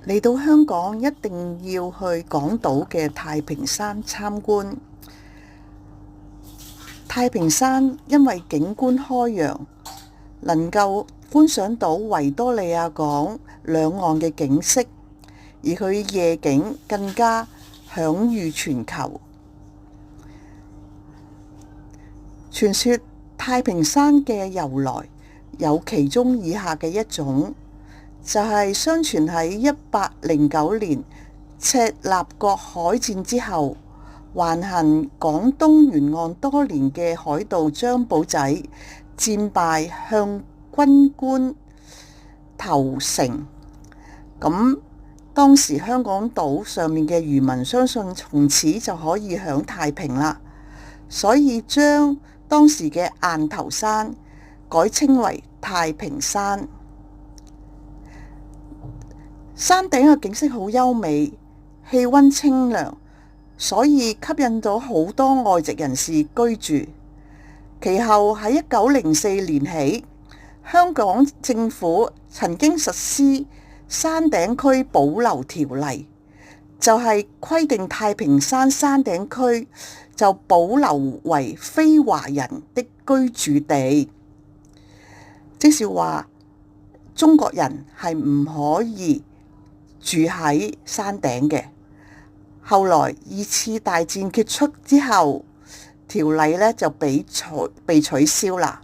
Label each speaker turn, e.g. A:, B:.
A: 嚟到香港一定要去港島嘅太平山參觀。太平山因為景觀開揚，能夠觀賞到維多利亞港兩岸嘅景色，而佢夜景更加享譽全球。傳說太平山嘅由來有其中以下嘅一種，就係相傳喺1809年赤鱲角海戰之後，橫行廣東沿岸多年嘅海盜張保仔戰敗向軍官投誠。咁當時香港島上面嘅漁民相信從此就可以享太平啦，所以將當時嘅雁頭山改稱為太平山。山頂嘅景色好優美，氣溫清涼，所以吸引咗好多外籍人士居住。其後喺1904年起，香港政府曾經實施山頂區保留條例，就係規定太平山山頂區就保留為非華人的居住地，即是話中國人係唔可以住喺山頂嘅。後來二次大戰結束之後，條例就被取消啦。